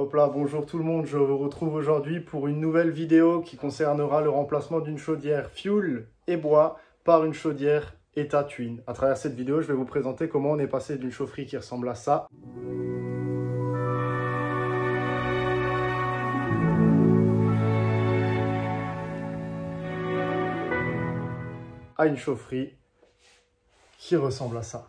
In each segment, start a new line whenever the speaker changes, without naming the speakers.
Hop là, bonjour tout le monde, je vous retrouve aujourd'hui pour une nouvelle vidéo qui concernera le remplacement d'une chaudière fuel et bois par une chaudière état twin. À travers cette vidéo, je vais vous présenter comment on est passé d'une chaufferie qui ressemble à ça à une chaufferie qui ressemble à ça.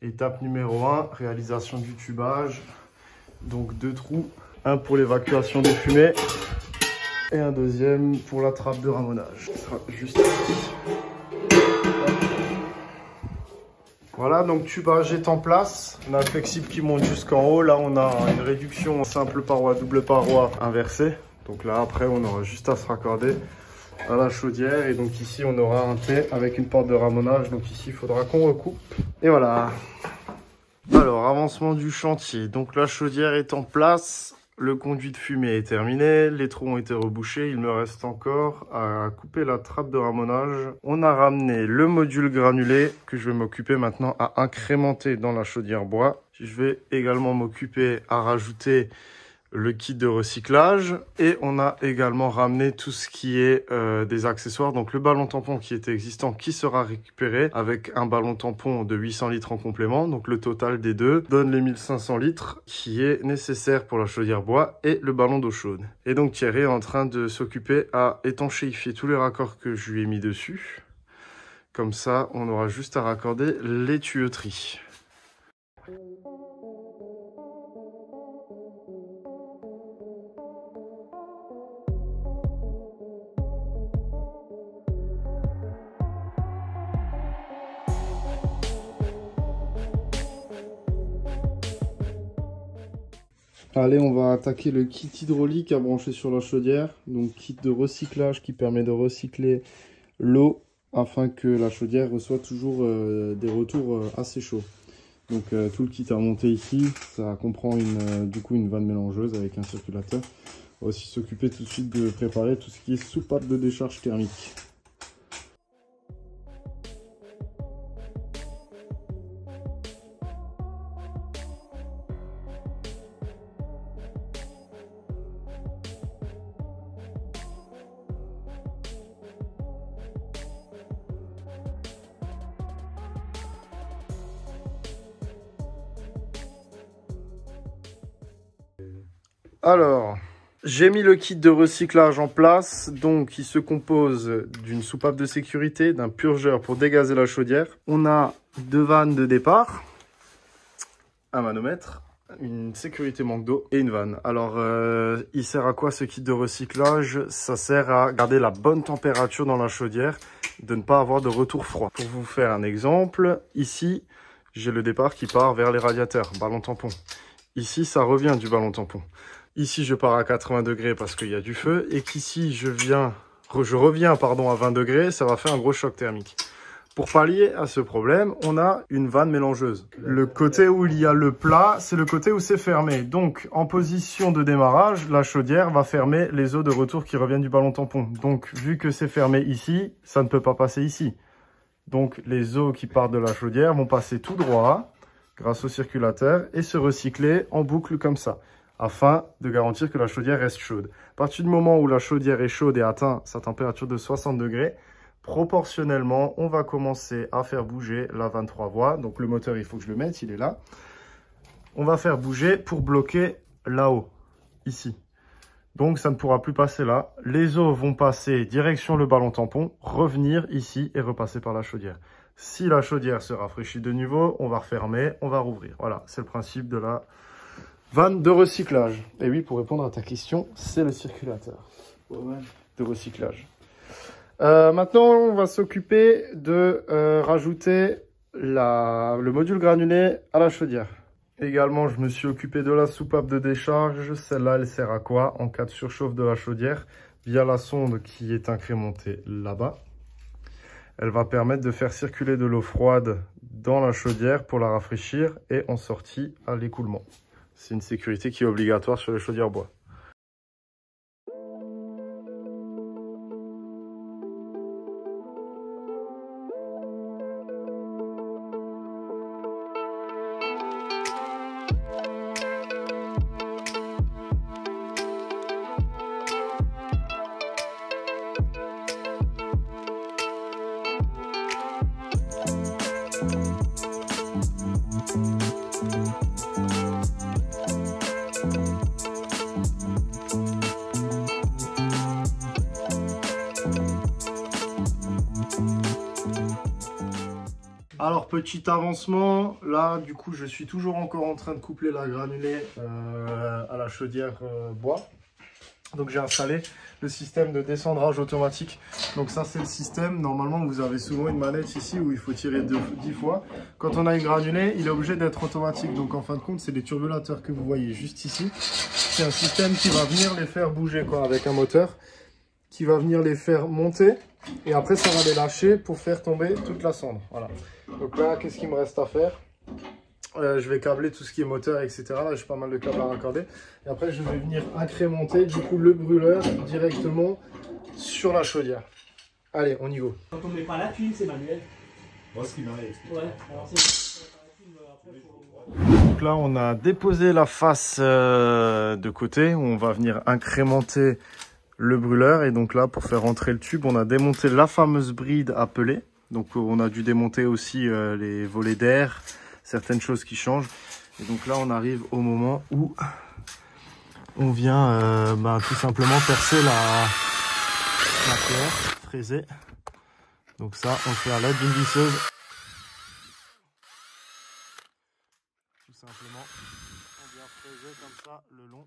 Étape numéro 1, réalisation du tubage. Donc 2 trous, un pour l'évacuation des fumées et un deuxième pour la trappe de ramonage. Ça sera juste ici. Voilà, donc tubage est en place. On a un flexible qui monte jusqu'en haut. Là, on a une réduction simple paroi, double paroi inversée. Donc là, après, on aura juste à se raccorder à la chaudière. Et donc ici, on aura un T avec une porte de ramonage. Donc ici, il faudra qu'on recoupe. Et voilà. Alors, avancement du chantier. Donc la chaudière est en place. Le conduit de fumée est terminé, les trous ont été rebouchés, il me reste encore à couper la trappe de ramonage. On a ramené le module granulé que je vais m'occuper maintenant à incrémenter dans la chaudière bois. Je vais également m'occuper à rajouter le kit de recyclage et on a également ramené tout ce qui est des accessoires. Donc le ballon tampon qui était existant qui sera récupéré avec un ballon tampon de 800 litres en complément. Donc le total des deux donne les 1500 litres qui est nécessaire pour la chaudière bois et le ballon d'eau chaude. Et donc Thierry est en train de s'occuper à étanchéifier tous les raccords que je lui ai mis dessus. Comme ça, on aura juste à raccorder les tuyauteries. Allez, on va attaquer le kit hydraulique à brancher sur la chaudière. Donc kit de recyclage qui permet de recycler l'eau afin que la chaudière reçoive toujours des retours assez chauds. Donc tout le kit à monter ici, ça comprend du coup une vanne mélangeuse avec un circulateur. On va aussi s'occuper tout de suite de préparer tout ce qui est soupape de décharge thermique. Alors, j'ai mis le kit de recyclage en place, donc il se compose d'une soupape de sécurité, d'un purgeur pour dégazer la chaudière. On a 2 vannes de départ, un manomètre, une sécurité manque d'eau et une vanne. Alors, il sert à quoi ce kit de recyclage? Ça sert à garder la bonne température dans la chaudière, de ne pas avoir de retour froid. Pour vous faire un exemple, ici, j'ai le départ qui part vers les radiateurs, ballon tampon. Ici, ça revient du ballon tampon. Ici, je pars à 80 degrés parce qu'il y a du feu. Et qu'ici, je reviens à 20 degrés, ça va faire un gros choc thermique. Pour pallier à ce problème, on a une vanne mélangeuse. Le côté où il y a le plat, c'est le côté où c'est fermé. Donc, en position de démarrage, la chaudière va fermer les eaux de retour qui reviennent du ballon tampon. Donc, vu que c'est fermé ici, ça ne peut pas passer ici. Donc, les eaux qui partent de la chaudière vont passer tout droit grâce au circulateur et se recycler en boucle comme ça, afin de garantir que la chaudière reste chaude. À partir du moment où la chaudière est chaude et atteint sa température de 60 degrés, proportionnellement, on va commencer à faire bouger la 23 voies. Donc le moteur, il faut que je le mette, il est là. On va faire bouger pour bloquer là-haut, ici. Donc ça ne pourra plus passer là. Les eaux vont passer direction le ballon tampon, revenir ici et repasser par la chaudière. Si la chaudière se rafraîchit de nouveau, on va refermer, on va rouvrir. Voilà, c'est le principe de la vanne de recyclage. Et oui, pour répondre à ta question, c'est le circulateur de recyclage. Maintenant, on va s'occuper de rajouter le module granulé à la chaudière. Également, je me suis occupé de la soupape de décharge. Celle-là, elle sert à quoi? En cas de surchauffe de la chaudière, via la sonde qui est incrémentée là-bas. Elle va permettre de faire circuler de l'eau froide dans la chaudière pour la rafraîchir et en sortie à l'écoulement. C'est une sécurité qui est obligatoire sur les chaudières bois. Alors, petit avancement, là, du coup, je suis toujours encore en train de coupler la granulée à la chaudière bois. Donc, j'ai installé le système de descendrage automatique. Donc, ça, c'est le système. Normalement, vous avez souvent une manette ici où il faut tirer 10 fois. Quand on a une granulée, il est obligé d'être automatique. Donc, en fin de compte, c'est les turbulateurs que vous voyez juste ici. C'est un système qui va venir les faire bouger, quoi, avec un moteur qui va venir les faire monter. Et après, ça va les lâcher pour faire tomber toute la cendre. Voilà. Donc là, qu'est-ce qu'il me reste à faire? Je vais câbler tout ce qui est moteur, etc. Là, j'ai pas mal de câbles à raccorder. Et après, je vais venir incrémenter du coup le brûleur directement sur la chaudière. Allez, on y go.
Quand on met pas la tuile, c'est manuel.
Moi, ce qui m'arrive.
Ouais, alors c'est la tuile,
Donc là, on a déposé la face de côté où on va venir incrémenter le brûleur. Et donc là, pour faire rentrer le tube, on a démonté la fameuse bride appelée. Donc on a dû démonter aussi les volets d'air, certaines choses qui changent. Et donc là, on arrive au moment où on vient tout simplement percer la pierre, fraiser. Donc ça, on le fait à l'aide d'une visseuse. Tout simplement, on vient fraiser comme ça le long.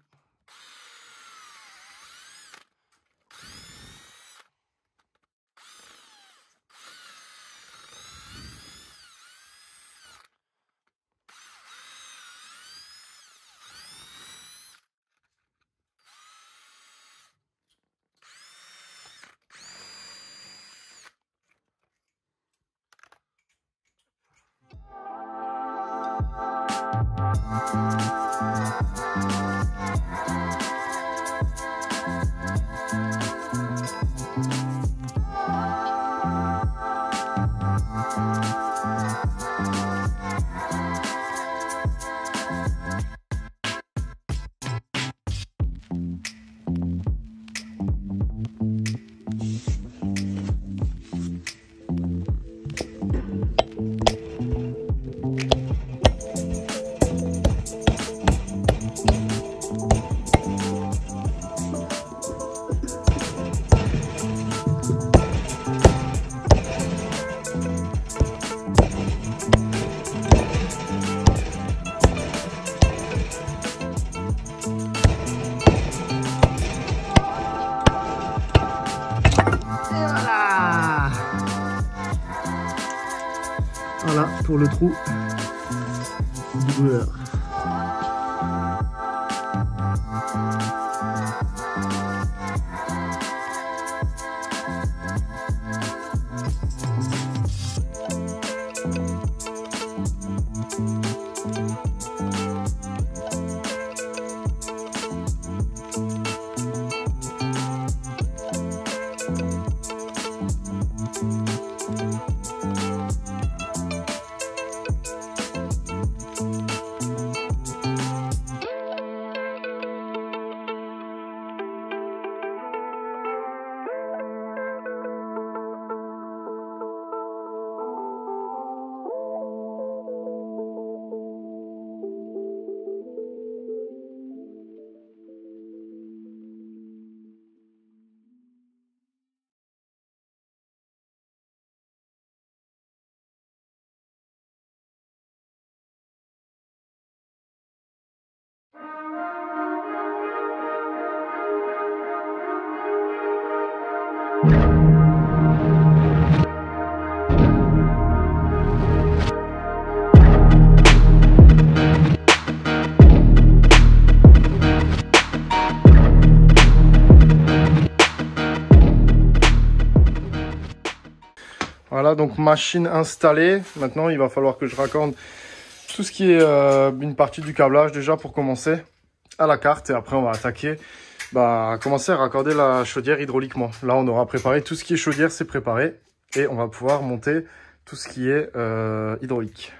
Voilà pour le trou du brûleur. Voilà, donc machine installée. Maintenant, il va falloir que je raccorde tout ce qui est une partie du câblage déjà pour commencer à la carte. Et après, on va attaquer, commencer à raccorder la chaudière hydrauliquement. Là, on aura préparé tout ce qui est chaudière, c'est préparé. Et on va pouvoir monter tout ce qui est hydraulique.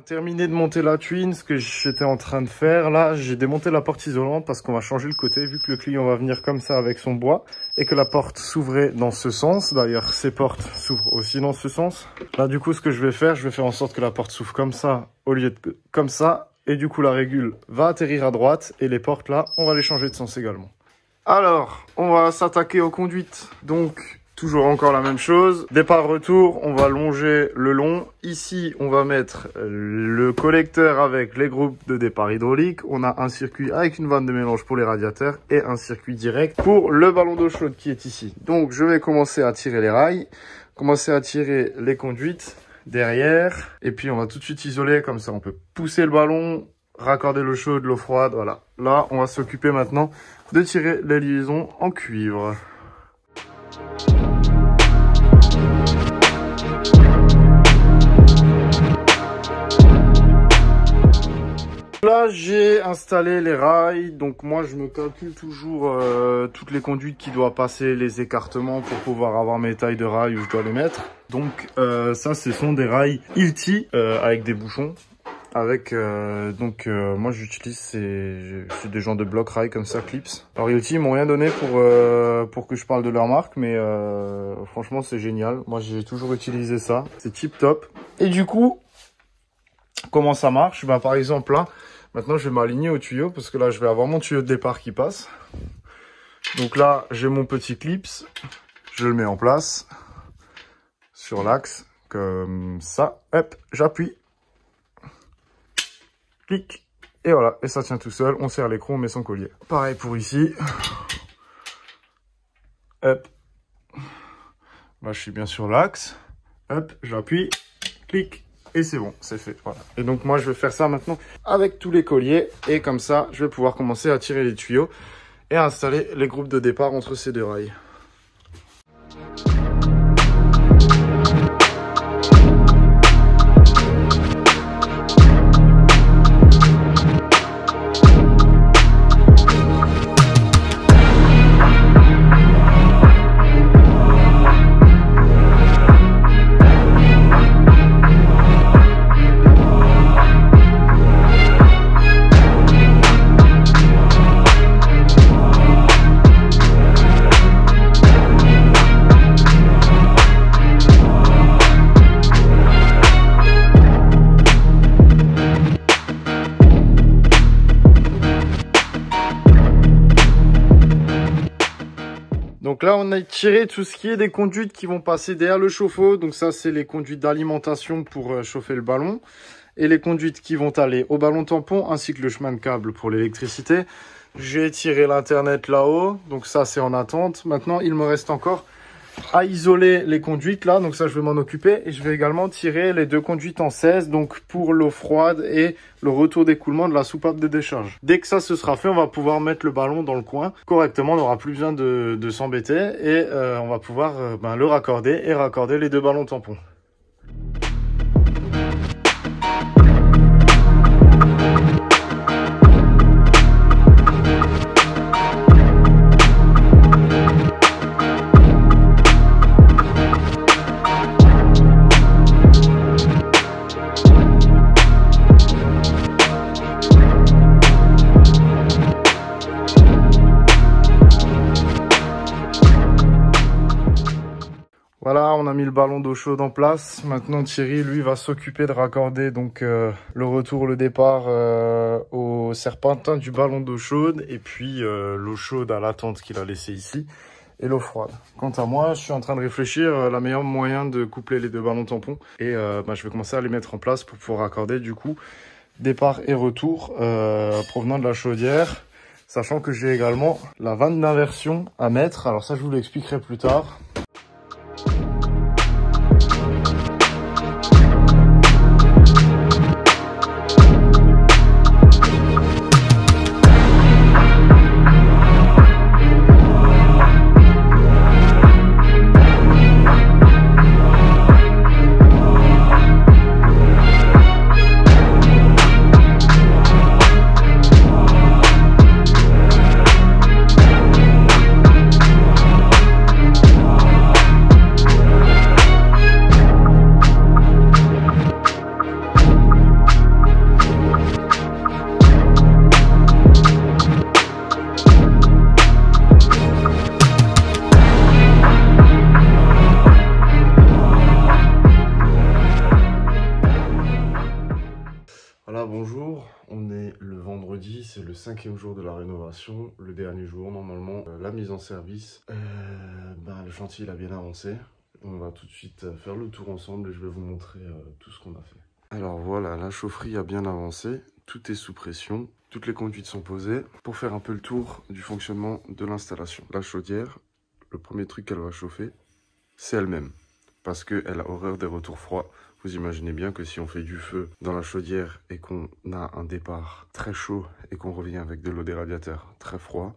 Terminé de monter la tuile, ce que j'étais en train de faire là, j'ai démonté la porte isolante parce qu'on va changer le côté vu que le client va venir comme ça avec son bois et que la porte s'ouvrait dans ce sens. D'ailleurs, ces portes s'ouvrent aussi dans ce sens. Là, du coup, ce que je vais faire en sorte que la porte s'ouvre comme ça au lieu de comme ça, et du coup la régule va atterrir à droite et les portes là, on va les changer de sens également. Alors, on va s'attaquer aux conduites. Donc toujours encore la même chose. Départ-retour, on va longer le long. Ici, on va mettre le collecteur avec les groupes de départ hydraulique. On a un circuit avec une vanne de mélange pour les radiateurs et un circuit direct pour le ballon d'eau chaude qui est ici. Donc, je vais commencer à tirer les rails, commencer à tirer les conduites derrière. Et puis, on va tout de suite isoler. Comme ça, on peut pousser le ballon, raccorder l'eau chaude, l'eau froide. Voilà. Là, on va s'occuper maintenant de tirer les liaisons en cuivre. Là, j'ai installé les rails, donc moi je me calcule toujours toutes les conduites qui doivent passer, les écartements pour pouvoir avoir mes tailles de rails où je dois les mettre. Donc ça, ce sont des rails Hilti avec des bouchons. Avec moi j'utilise c'est des genres de blocs rails comme ça, clips. Alors Hilti, ils m'ont rien donné pour que je parle de leur marque, mais franchement c'est génial. Moi j'ai toujours utilisé ça, c'est tip top. Et du coup, comment ça marche? Par exemple là, maintenant je vais m'aligner au tuyau parce que là je vais avoir mon tuyau de départ qui passe. Donc là j'ai mon petit clips, je le mets en place sur l'axe comme ça. Hop, j'appuie. Clic, et voilà, et ça tient tout seul, on serre l'écrou, on met son collier. Pareil pour ici. Hop. Là, je suis bien sur l'axe. Hop, j'appuie, clic, et c'est bon, c'est fait. Voilà. Et donc, moi, je vais faire ça maintenant avec tous les colliers, et comme ça, je vais pouvoir commencer à tirer les tuyaux et à installer les groupes de départ entre ces deux rails. Donc là, on a tiré tout ce qui est des conduites qui vont passer derrière le chauffe-eau. Donc ça, c'est les conduites d'alimentation pour chauffer le ballon. Et les conduites qui vont aller au ballon tampon, ainsi que le chemin de câble pour l'électricité. J'ai tiré l'internet là-haut. Donc ça, c'est en attente. Maintenant, il me reste encore à isoler les conduites là. Donc ça, je vais m'en occuper. Et je vais également tirer les deux conduites en 16. Donc pour l'eau froide et le retour d'écoulement de la soupape de décharge. Dès que ça se sera fait, on va pouvoir mettre le ballon dans le coin correctement. On n'aura plus besoin de s'embêter. Et on va pouvoir le raccorder et raccorder les deux ballons tampons. Voilà, on a mis le ballon d'eau chaude en place. Maintenant, Thierry, lui, va s'occuper de raccorder donc le retour, le départ au serpentin du ballon d'eau chaude et puis l'eau chaude à la tente qu'il a laissée ici et l'eau froide. Quant à moi, je suis en train de réfléchir la meilleure moyen de coupler les deux ballons tampons et je vais commencer à les mettre en place pour pouvoir raccorder du coup départ et retour provenant de la chaudière, sachant que j'ai également la vanne d'inversion à mettre. Alors ça, je vous l'expliquerai plus tard. vendredi, c'est le 5e jour de la rénovation, le dernier jour normalement. La mise en service, le chantier il a bien avancé. On va tout de suite faire le tour ensemble et je vais vous montrer tout ce qu'on a fait. Alors voilà, la chaufferie a bien avancé, tout est sous pression, toutes les conduites sont posées. Pour faire un peu le tour du fonctionnement de l'installation. La chaudière, le premier truc qu'elle va chauffer, c'est elle-même. Parce qu'elle a horreur des retours froids. Vous imaginez bien que si on fait du feu dans la chaudière et qu'on a un départ très chaud et qu'on revient avec de l'eau des radiateurs très froid,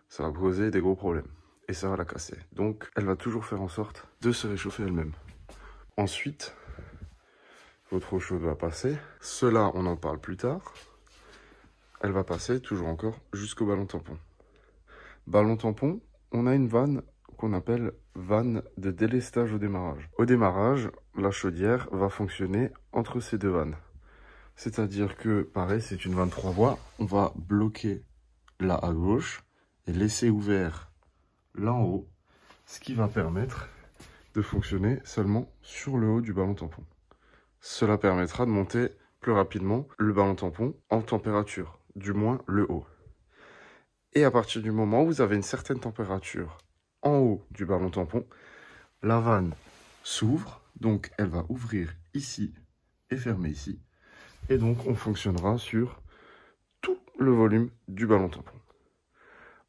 ça va poser des gros problèmes et ça va la casser. Donc elle va toujours faire en sorte de se réchauffer elle-même. Ensuite, votre eau chaude va passer. Cela, on en parle plus tard. Elle va passer toujours encore jusqu'au ballon tampon. Ballon tampon, on a une vanne qu'on appelle vanne de délestage au démarrage. Au démarrage, la chaudière va fonctionner entre ces deux vannes. C'est-à-dire que, pareil, c'est une vanne 3 voies. On va bloquer là à gauche et laisser ouvert là en haut, ce qui va permettre de fonctionner seulement sur le haut du ballon tampon. Cela permettra de monter plus rapidement le ballon tampon en température, du moins le haut. Et à partir du moment où vous avez une certaine température en haut du ballon tampon, la vanne s'ouvre, donc elle va ouvrir ici et fermer ici. Et donc on fonctionnera sur tout le volume du ballon tampon.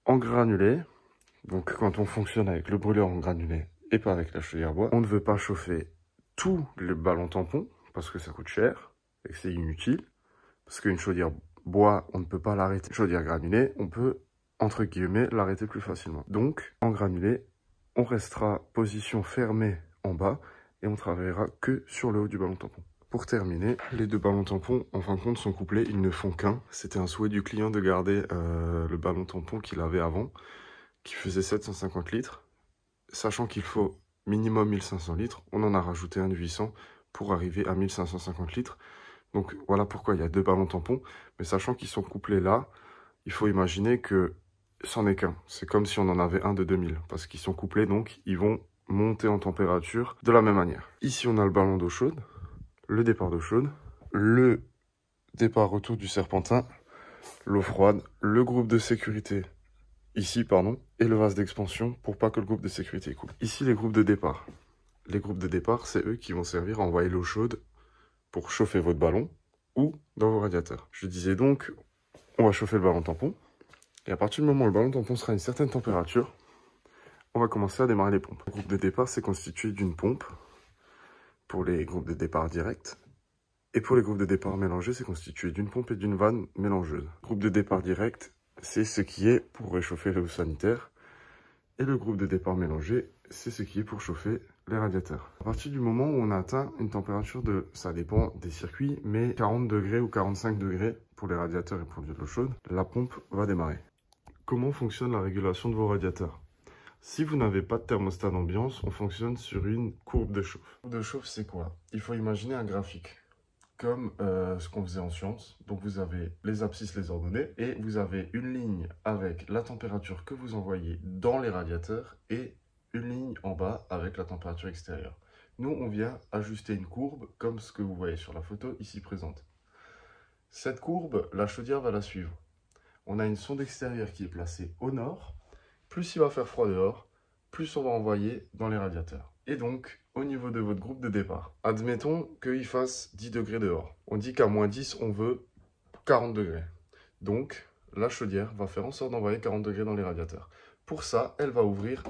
En granulé, donc quand on fonctionne avec le brûleur en granulé et pas avec la chaudière bois, on ne veut pas chauffer tout le ballon tampon parce que ça coûte cher et que c'est inutile. Parce qu'une chaudière bois, on ne peut pas l'arrêter. Chaudière granulée, on peut entre guillemets l'arrêter plus facilement. Donc en granulé, on restera position fermée en bas et on travaillera que sur le haut du ballon tampon. Pour terminer, les deux ballons tampons en fin de compte sont couplés, ils ne font qu'un. C'était un souhait du client de garder le ballon tampon qu'il avait avant, qui faisait 750 litres. Sachant qu'il faut minimum 1500 litres, on en a rajouté un de 800 pour arriver à 1550 litres. Donc voilà pourquoi il y a deux ballons tampons, mais sachant qu'ils sont couplés là, il faut imaginer que c'en est qu'un. C'est comme si on en avait un de 2000, parce qu'ils sont couplés, donc ils vont monter en température de la même manière. Ici, on a le ballon d'eau chaude, le départ d'eau chaude, le départ retour du serpentin, l'eau froide, le groupe de sécurité, ici, pardon, et le vase d'expansion pour pas que le groupe de sécurité coupe. Ici, les groupes de départ. Les groupes de départ, c'est eux qui vont servir à envoyer l'eau chaude pour chauffer votre ballon ou dans vos radiateurs. Je disais donc, on va chauffer le ballon tampon. Et à partir du moment où le ballon tampon sera à une certaine température, on va commencer à démarrer les pompes. Le groupe de départ, c'est constitué d'une pompe pour les groupes de départ directs. Et pour les groupes de départ mélangés, c'est constitué d'une pompe et d'une vanne mélangeuse. Le groupe de départ direct, c'est ce qui est pour réchauffer l'eau sanitaire. Et le groupe de départ mélangé, c'est ce qui est pour chauffer les radiateurs. À partir du moment où on a atteint une température de, ça dépend des circuits, mais 40 degrés ou 45 degrés pour les radiateurs et pour l'eau chaude, la pompe va démarrer. Comment fonctionne la régulation de vos radiateurs? Si vous n'avez pas de thermostat d'ambiance, on fonctionne sur une courbe de chauffe. Courbe de chauffe, c'est quoi? Il faut imaginer un graphique, comme ce qu'on faisait en sciences. Donc vous avez les abscisses, les ordonnées, et vous avez une ligne avec la température que vous envoyez dans les radiateurs et une ligne en bas avec la température extérieure. Nous, on vient ajuster une courbe comme ce que vous voyez sur la photo ici présente. Cette courbe, la chaudière va la suivre. On a une sonde extérieure qui est placée au nord. Plus il va faire froid dehors, plus on va envoyer dans les radiateurs. Et donc, au niveau de votre groupe de départ, admettons qu'il fasse 10 degrés dehors. On dit qu'à moins 10, on veut 40 degrés. Donc, la chaudière va faire en sorte d'envoyer 40 degrés dans les radiateurs. Pour ça, elle va ouvrir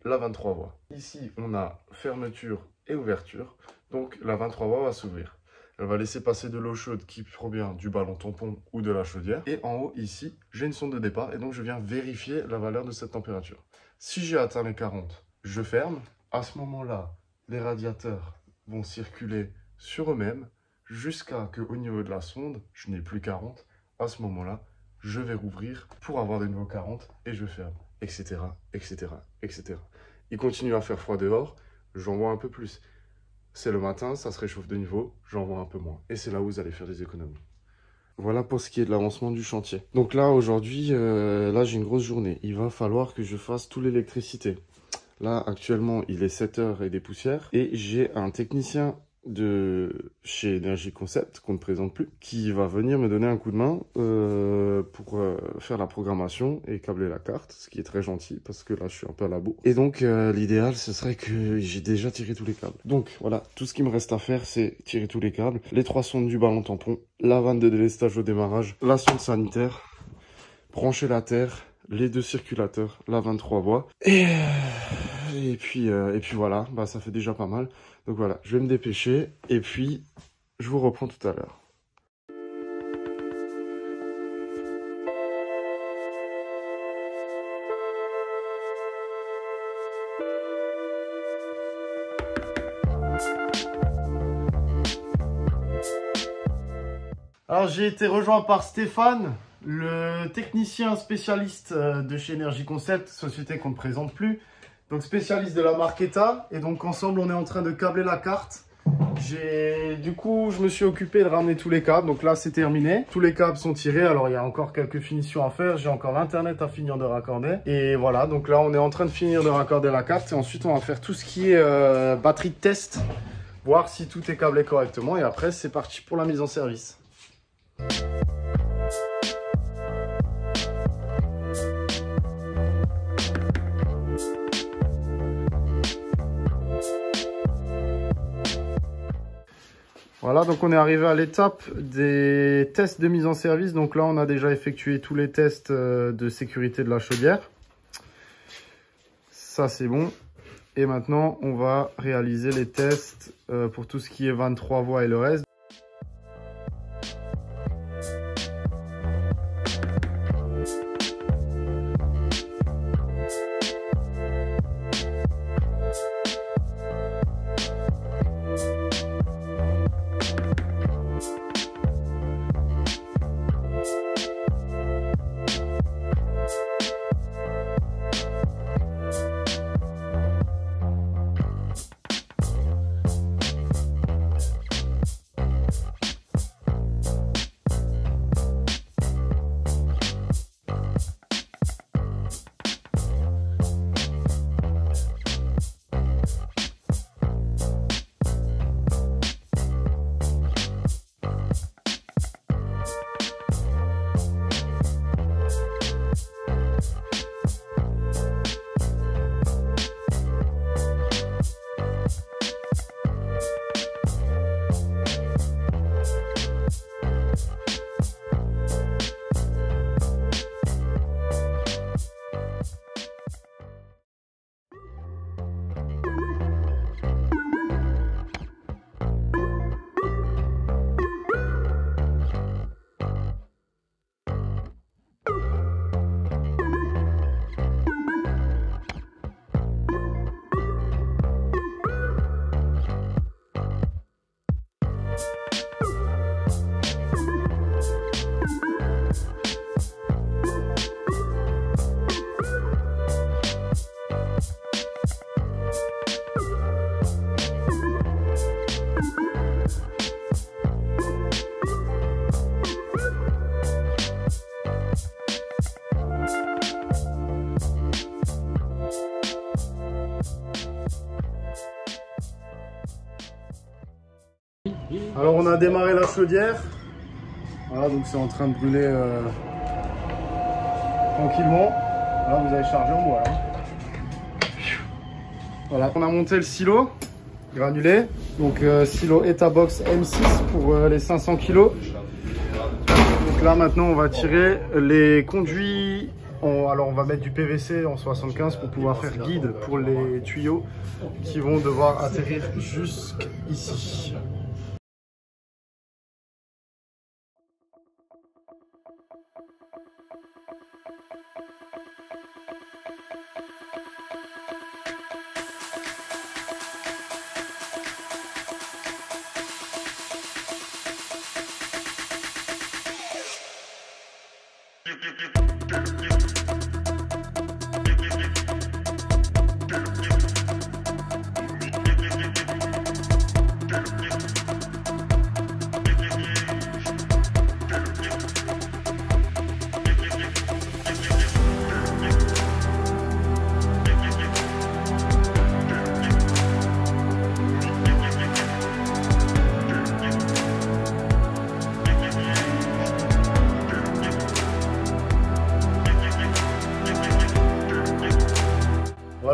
la 23 voies. Ici, on a fermeture et ouverture. Donc, la 23 voies va s'ouvrir. Elle va laisser passer de l'eau chaude qui provient du ballon tampon ou de la chaudière. Et en haut, ici, j'ai une sonde de départ et donc je viens vérifier la valeur de cette température. Si j'ai atteint les 40, je ferme. À ce moment-là, les radiateurs vont circuler sur eux-mêmes jusqu'à ce qu'au niveau de la sonde, je n'ai plus 40. À ce moment-là, je vais rouvrir pour avoir de nouveau 40 et je ferme, etc., etc., etc. Il continue à faire froid dehors, j'envoie un peu plus. C'est le matin, ça se réchauffe de niveau, j'envoie un peu moins. Et c'est là où vous allez faire des économies. Voilà pour ce qui est de l'avancement du chantier. Donc là, aujourd'hui, là j'ai une grosse journée. Il va falloir que je fasse toute l'électricité. Là, actuellement, il est 7 h et des poussières. Et j'ai un technicien de chez Energy Concept, qu'on ne présente plus, qui va venir me donner un coup de main pour faire la programmation et câbler la carte, ce qui est très gentil parce que là je suis un peu à la bourre. Et donc l'idéal ce serait que j'ai déjà tiré tous les câbles. Donc voilà, tout ce qui me reste à faire c'est tirer tous les câbles, les 3 sondes du ballon tampon, la vanne de délestage au démarrage, la sonde sanitaire, brancher la terre, les 2 circulateurs, la 23 voies et puis voilà, bah ça fait déjà pas mal. Donc voilà, je vais me dépêcher et puis je vous reprends tout à l'heure. Alors j'ai été rejoint par Stéphane, le technicien spécialiste de chez Energy Concept, société qu'on ne présente plus. Donc spécialiste de la marque ETA, et donc ensemble on est en train de câbler la carte. Du coup je me suis occupé de ramener tous les câbles, donc là c'est terminé. Tous les câbles sont tirés, alors il y a encore quelques finitions à faire, j'ai encore l'internet à finir de raccorder. Et voilà, donc là on est en train de finir de raccorder la carte, et ensuite on va faire tout ce qui est batterie de test, voir si tout est câblé correctement, et après c'est parti pour la mise en service. Voilà, donc on est arrivé à l'étape des tests de mise en service. Donc là, on a déjà effectué tous les tests de sécurité de la chaudière. Ça, c'est bon. Et maintenant, on va réaliser les tests pour tout ce qui est 23 voies et le reste. Alors on a démarré la chaudière. Voilà, donc c'est en train de brûler tranquillement. Là vous avez chargé en bois. Voilà, on a monté le silo granulé. Donc silo Etabox M6 pour les 500 kg. Donc là maintenant on va tirer les conduits. Alors on va mettre du PVC en 75 pour pouvoir faire guide pour les tuyaux qui vont devoir atterrir jusqu'ici.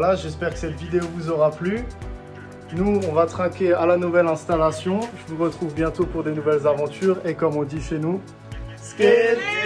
Voilà, j'espère que cette vidéo vous aura plu. Nous, on va trinquer à la nouvelle installation. Je vous retrouve bientôt pour des nouvelles aventures. Et comme on dit chez nous, skate!